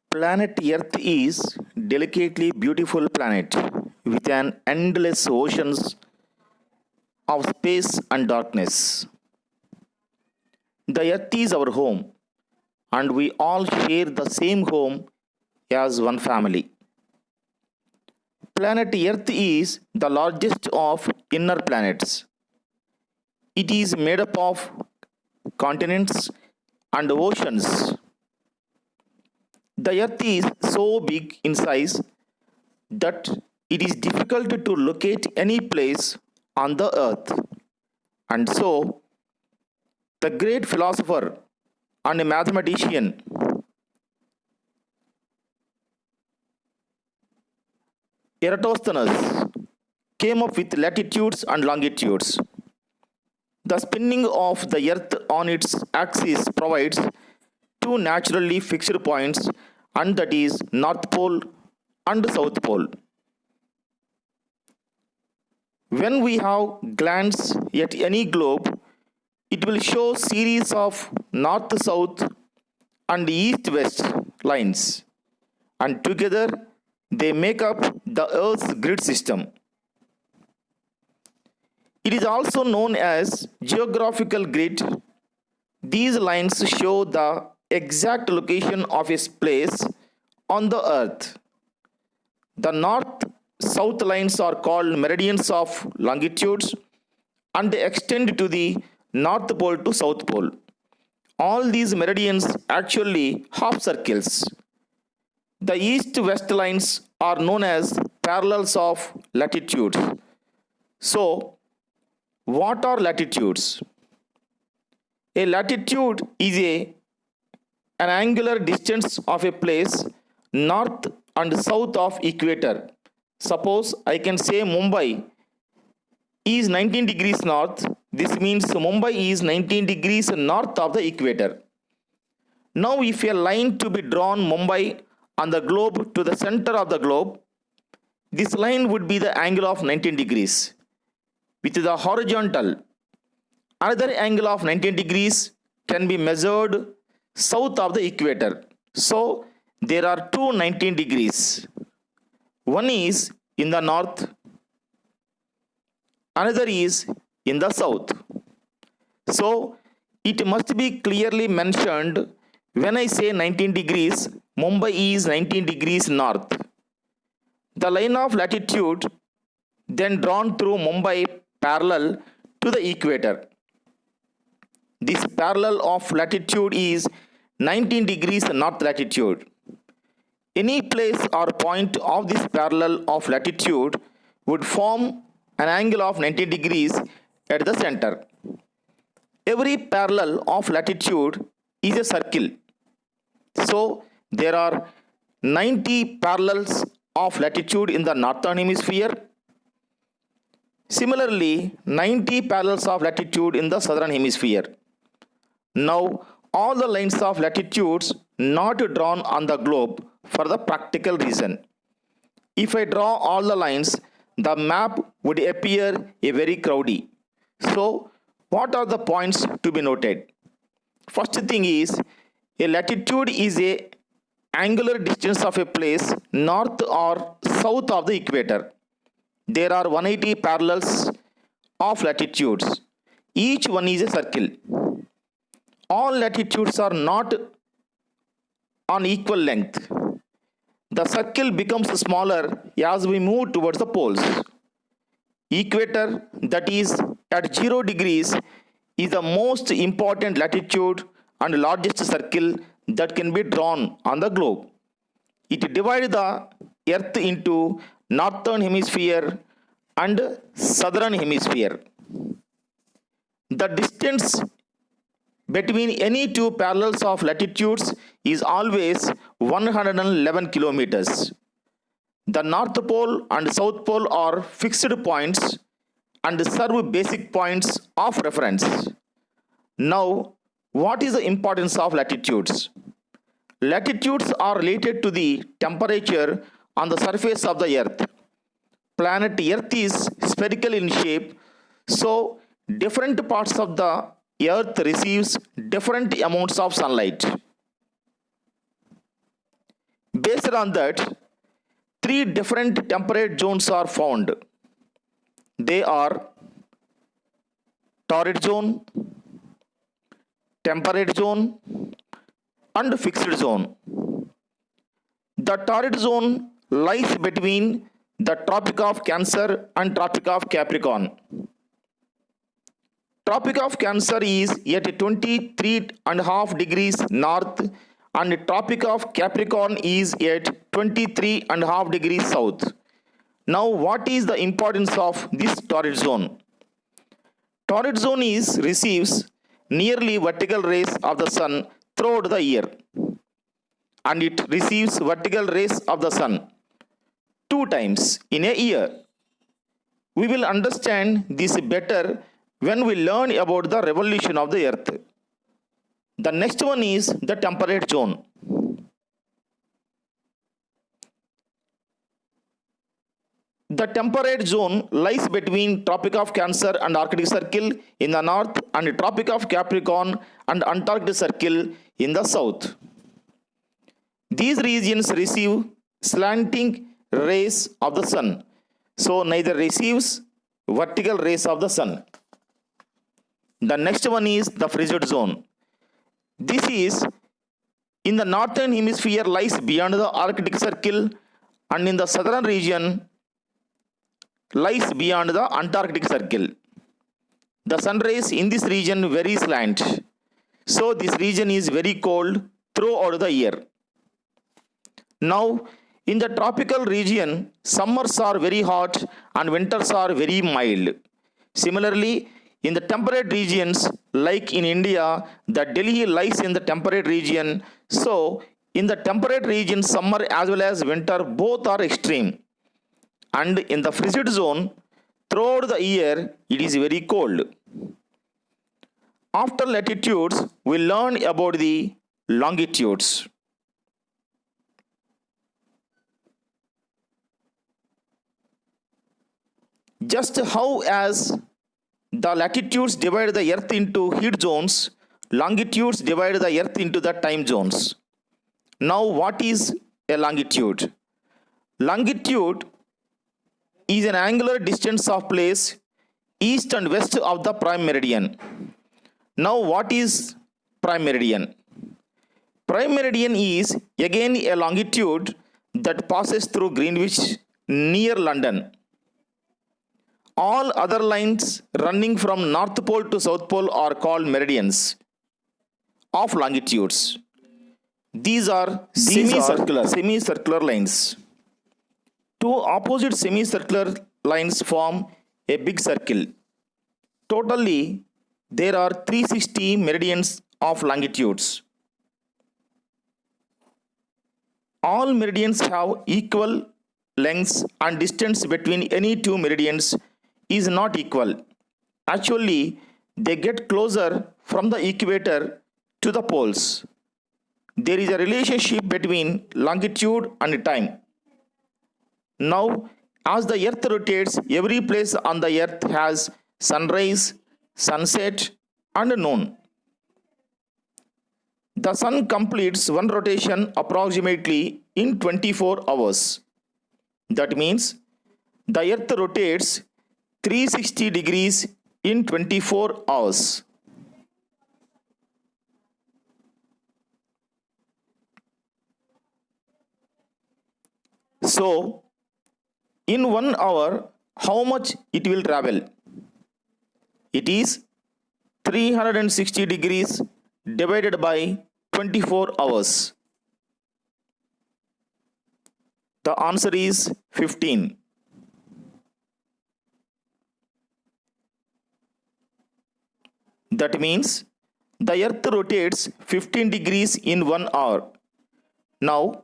Planet Earth is delicately beautiful planet with an endless oceans of space and darkness. The Earth is our home and we all share the same home as one family. Planet Earth is the largest of inner planets. It is made up of continents and oceans. The Earth is so big in size that it is difficult to locate any place on the earth. And so, the great philosopher and mathematician Eratosthenes came up with latitudes and longitudes. The spinning of the earth on its axis provides two naturally fixed points, and that is North Pole and South Pole. When we have glance at any globe, it will show series of north-south and east-west lines, and together they make up the Earth's grid system. It is also known as geographical grid. These lines show the exact location of a place on the earth. The north-south lines are called meridians of longitudes and they extend to the north pole to south pole. All these meridians actually half circles. The east-west lines are known as parallels of latitudes. So, what are latitudes? A latitude is an angular distance of a place north and south of equator. Suppose I can say Mumbai is 19 degrees north. This means Mumbai is 19 degrees north of the equator. Now if a line to be drawn Mumbai on the globe to the center of the globe, this line would be the angle of 19 degrees. With the horizontal, another angle of 19 degrees can be measured south of the equator. So, there are two 19 degrees. One is in the north, another is in the south. So, it must be clearly mentioned when I say 19 degrees, Mumbai is 19 degrees north. The line of latitude then drawn through Mumbai parallel to the equator. This parallel of latitude is 19 degrees north latitude. Any place or point of this parallel of latitude would form an angle of 90 degrees at the center. Every parallel of latitude is a circle. So, there are 90 parallels of latitude in the northern hemisphere. Similarly, 90 parallels of latitude in the southern hemisphere. Now, all the lines of latitudes not drawn on the globe for the practical reason. If I draw all the lines, the map would appear a very crowdy. So, what are the points to be noted? First thing is, a latitude is a angular distance of a place north or south of the equator. There are 180 parallels of latitudes. Each one is a circle. All latitudes are not on equal length. The circle becomes smaller as we move towards the poles. Equator, that is at 0 degrees, is the most important latitude and largest circle that can be drawn on the globe. It divides the earth into northern hemisphere and southern hemisphere. The distance between any two parallels of latitudes is always 111 kilometers. The North Pole and South Pole are fixed points and serve basic points of reference. Now, what is the importance of latitudes? Latitudes are related to the temperature on the surface of the earth. Planet Earth is spherical in shape, so different parts of the earth receives different amounts of sunlight. Based on that, three different temperate zones are found. They are torrid zone, temperate zone, and fixed zone. The torrid zone lies between the Tropic of Cancer and Tropic of Capricorn. Tropic of Cancer is at 23.5 degrees north and Tropic of Capricorn is at 23.5 degrees south. Now, what is the importance of this torrid zone? Torrid zone receives nearly vertical rays of the sun throughout the year, and it receives vertical rays of the sun 2 times in a year. We will understand this better when we learn about the revolution of the earth. The next one is the temperate zone. The temperate zone lies between Tropic of Cancer and Arctic Circle in the north and Tropic of Capricorn and Antarctic Circle in the south. These regions receive slanting rays of the sun, so neither receives vertical rays of the sun. The next one is the frigid zone. This is in the northern hemisphere, lies beyond the Arctic Circle, and in the southern region lies beyond the Antarctic Circle. The sun rays in this region very slant, so this region is very cold throughout the year. Now, in the tropical region, summers are very hot and winters are very mild. Similarly, in the temperate regions, like in India, the Delhi lies in the temperate region. So, in the temperate region, summer as well as winter both are extreme. And in the frigid zone, throughout the year, it is very cold. After latitudes, we learn about the longitudes. Just how as the latitudes divide the earth into heat zones, longitudes divide the earth into the time zones. Now, what is a longitude? Longitude is an angular distance of place east and west of the prime meridian. Now, what is prime meridian? Prime meridian is again a longitude that passes through Greenwich near London. All other lines running from North Pole to South Pole are called meridians of longitudes. These are semicircular lines. Two opposite semicircular lines form a big circle. Totally, there are 360 meridians of longitudes. All meridians have equal lengths and distance between any two meridians is not equal. Actually, they get closer from the equator to the poles. There is a relationship between longitude and time. Now, as the earth rotates, every place on the earth has sunrise, sunset, and noon. The sun completes one rotation approximately in 24 hours. That means the earth rotates 360 degrees in 24 hours. So, in 1 hour, how much it will travel? It is 360 degrees divided by 24 hours. The answer is 15. That means the earth rotates 15 degrees in 1 hour. Now,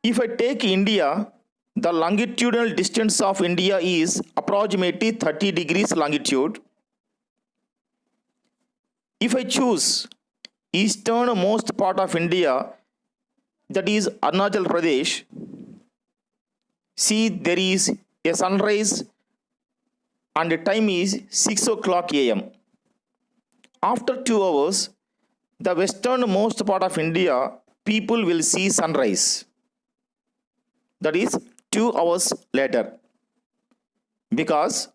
if I take India, the longitudinal distance of India is approximately 30 degrees longitude. If I choose easternmost part of India, that is Arunachal Pradesh, see there is a sunrise and the time is 6 o'clock AM. After 2 hours, the westernmost part of India, people will see sunrise. that is 2 hours later. Because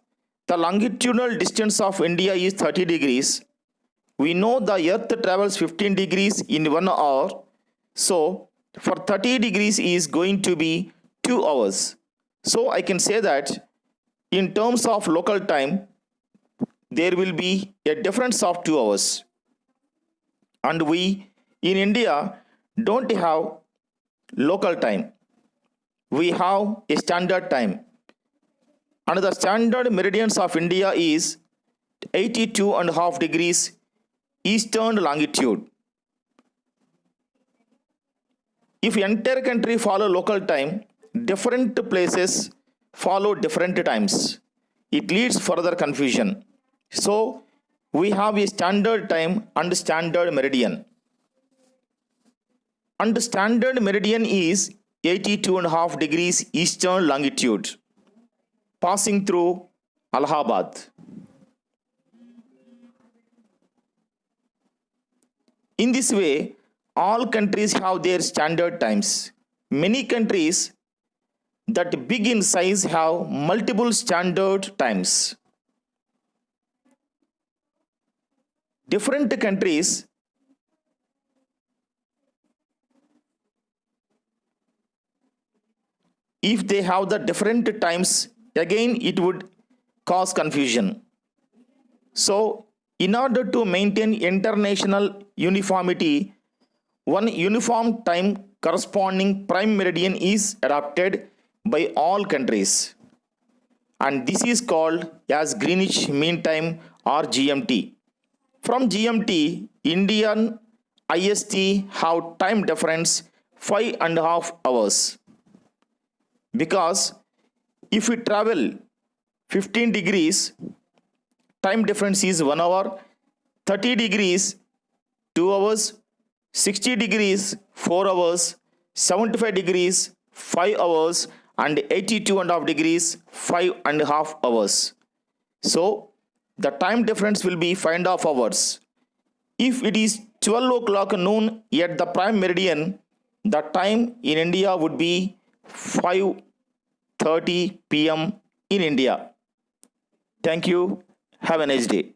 the longitudinal distance of India is 30 degrees, we know the earth travels 15 degrees in 1 hour. So for 30 degrees is going to be 2 hours. So I can say that in terms of local time, there will be a difference of 2 hours. And we in India don't have local time. We have a standard time. And the standard meridians of India is 82.5 degrees eastern longitude. If entire country follow local time, different places follow different times. It leads further confusion. So we have a standard time and standard meridian. And standard meridian is 82.5 degrees eastern longitude, passing through Allahabad. In this way, all countries have their standard times. Many countries that big in size have multiple standard times. Different countries if they have the different times, again it would cause confusion. So in order to maintain international uniformity, one uniform time corresponding prime meridian is adopted by all countries, and this is called as Greenwich Mean Time or GMT. From GMT, Indian IST have time difference 5.5 hours. Because if we travel 15 degrees, time difference is 1 hour, 30 degrees 2 hours, 60 degrees 4 hours, 75 degrees 5 hours, and 82.5 degrees 5.5 hours. So the time difference will be 5.5 hours. If it is 12 o'clock noon at the prime meridian, the time in India would be 5:30 p.m. in India. Thank you. Have a nice day.